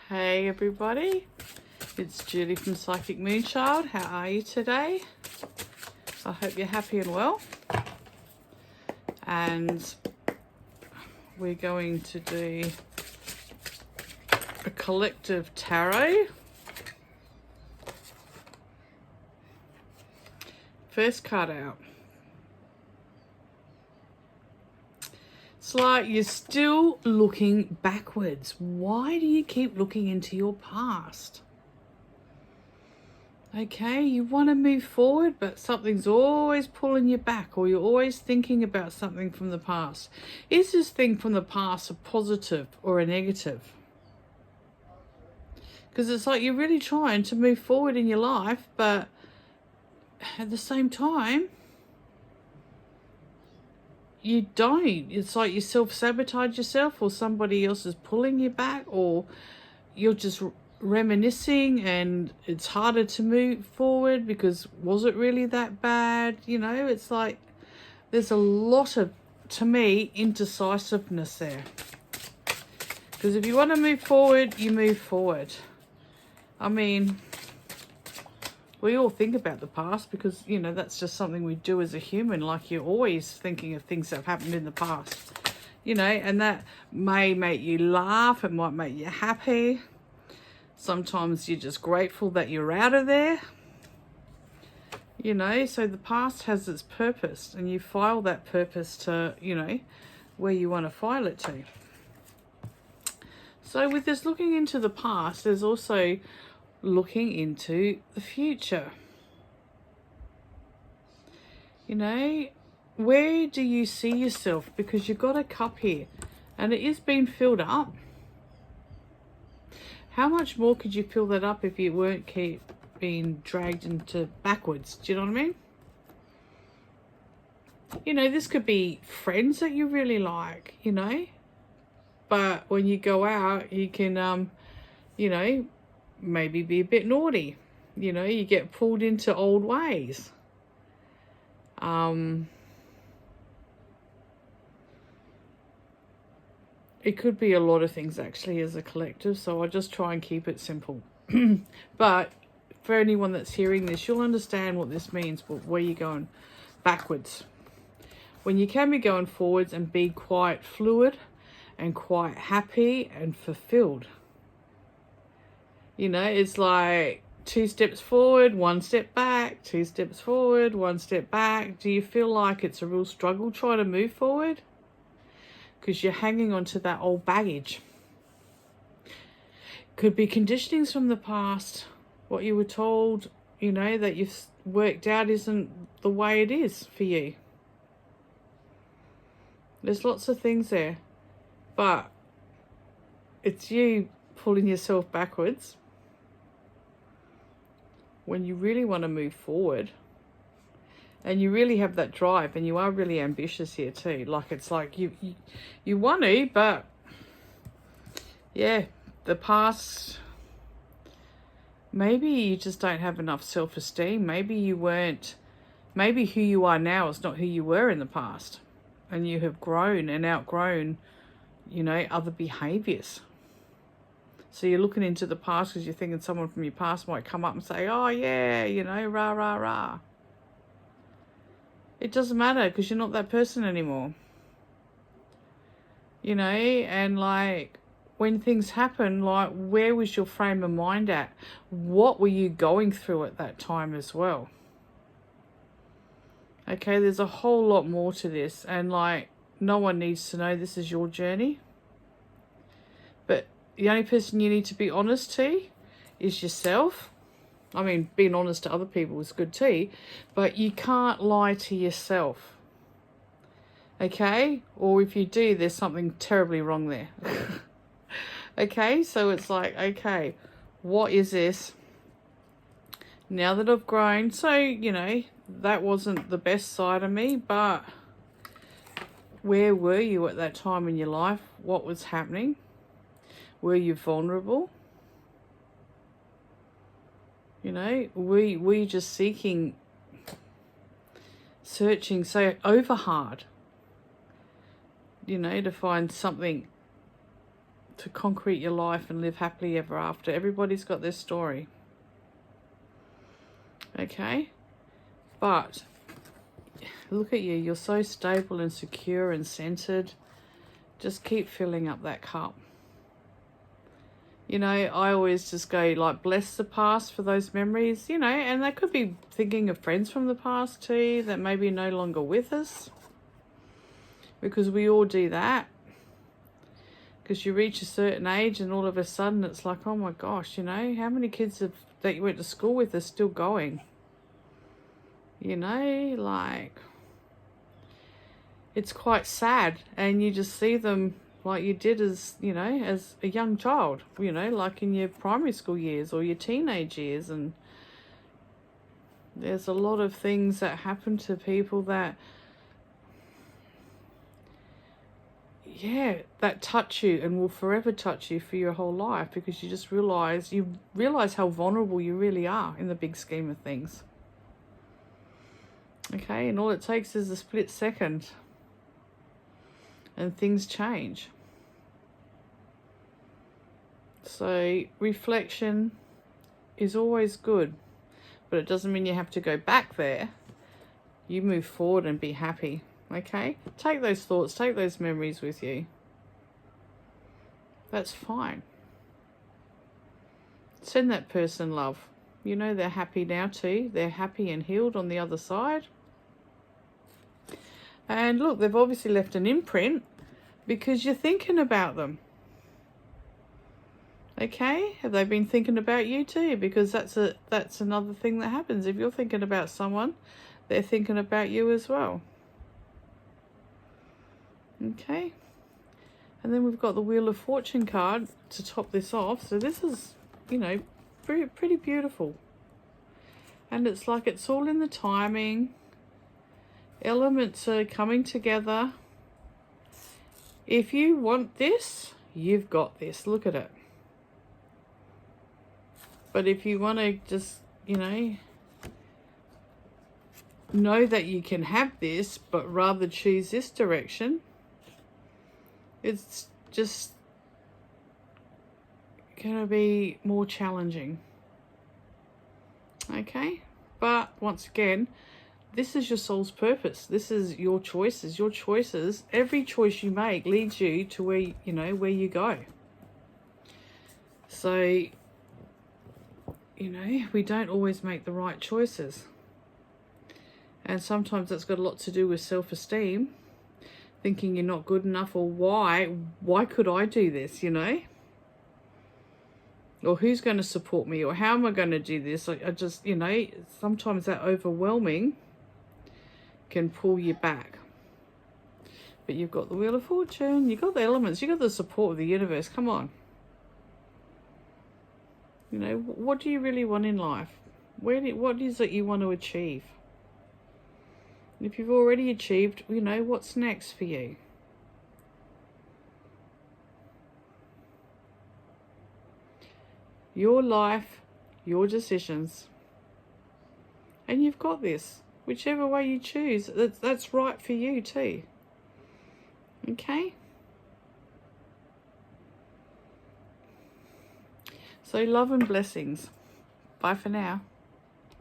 Hey everybody, it's Julie from Psychic Moonchild. How are you today? I hope you're happy and well. And we're going to do a collective tarot. First card out. It's like you're still looking backwards. Why do you keep looking into your past? Okay, you want to move forward, but something's always pulling you back, or you're always thinking about something from the past. Is this thing from the past a positive or a negative? Because it's like you're really trying to move forward in your life, but at the same time, you don't. It's like you self-sabotage yourself, or somebody else is pulling you back, or you're just reminiscing and it's harder to move forward because was it really that bad? You know, it's like there's a lot of, to me, indecisiveness there. Because if you want to move forward, you move forward. I mean, we all think about the past because, you know, that's just something we do as a human. Like, you're always thinking of things that have happened in the past, you know, and that may make you laugh. It might make you happy. Sometimes you're just grateful that you're out of there, you know. So the past has its purpose, and you file that purpose to, you know, where you want to file it to. So with this looking into the past, there's also looking into the future. You know, where do you see yourself? Because you've got a cup here and it is being filled up. How much more could you fill that up if you weren't keep being dragged into backwards? Do you know what I mean? You know, this could be friends that you really like, you know, but when you go out, you can, you know, maybe be a bit naughty. You know, you get pulled into old ways. It could be a lot of things actually as a collective, so I just try and keep it simple. But for anyone that's hearing this, you'll understand what this means, where you're going backwards. When you can be going forwards and be quite fluid and quite happy and fulfilled. You know, it's like 2 steps forward, 1 step back, 2 steps forward, 1 step back. Do you feel like it's a real struggle trying to move forward? Because you're hanging on to that old baggage. Could be conditionings from the past, what you were told, you know, that you've worked out isn't the way it is for you. There's lots of things there, but it's you pulling yourself backwards when you really want to move forward. And you really have that drive, and you are really ambitious here too. Like, it's like you want to, but yeah, the past, maybe you just don't have enough self-esteem. Maybe who you are now is not who you were in the past, and you have grown and outgrown, you know, other behaviors. So you're looking into the past because you're thinking someone from your past might come up and say, oh yeah, you know, rah rah rah. It doesn't matter because you're not that person anymore. You know, and like when things happen, like where was your frame of mind at? What were you going through at that time as well? Okay, there's a whole lot more to this, and like no one needs to know this is your journey. But the only person you need to be honest to is yourself. I mean, being honest to other people is good too, but you can't lie to yourself. Okay? Or if you do, there's something terribly wrong there. Okay? So it's like, okay, what is this? Now that I've grown, so, you know, that wasn't the best side of me, but where were you at that time in your life? What was happening? Were you vulnerable? You know, we just searching so over hard, you know, to find something to concrete your life and live happily ever after. Everybody's got their story. Okay? But look at you. You're so stable and secure and centered. Just keep filling up that cup. You know, I always just go like, bless the past for those memories, you know, and they could be thinking of friends from the past too that may be no longer with us, because we all do that. Because you reach a certain age and all of a sudden it's like, oh my gosh, you know, how many kids that you went to school with are still going? You know, like, it's quite sad, and you just see them like you did as, you know, as a young child, you know, like in your primary school years or your teenage years. And there's a lot of things that happen to people that, yeah, that touch you and will forever touch you for your whole life, because you just realize how vulnerable you really are in the big scheme of things. Okay, and all it takes is a split second and things change. So reflection is always good, but it doesn't mean you have to go back there. You move forward and be happy. Okay, take those thoughts, take those memories with you. That's fine. Send that person love. You know they're happy now too. They're happy and healed on the other side. And look, they've obviously left an imprint because you're thinking about them. Okay, have they been thinking about you too? Because that's another thing that happens. If you're thinking about someone, they're thinking about you as well. Okay, and then we've got the Wheel of Fortune card to top this off. So this is, you know, pretty beautiful. And it's like it's all in the timing. Elements are coming together. If you want this, you've got this. Look at it. But if you want to just, you know that you can have this, but rather choose this direction, it's just going to be more challenging. Okay? But once again, this is your soul's purpose. This is your choices. Your choices, every choice you make leads you to where, you know, where you go. So, you know, we don't always make the right choices. And sometimes that's got a lot to do with self-esteem, thinking you're not good enough, or why could I do this, you know? Or who's going to support me, or how am I going to do this? I just, you know, sometimes that overwhelming can pull you back. But you've got the Wheel of Fortune, you've got the elements, you've got the support of the universe. Come on. You know, what do you really want in life? What is it you want to achieve? If you've already achieved, you know, what's next for you? Your life, your decisions. And you've got this. Whichever way you choose, that's right for you too. Okay? So love and blessings. Bye for now.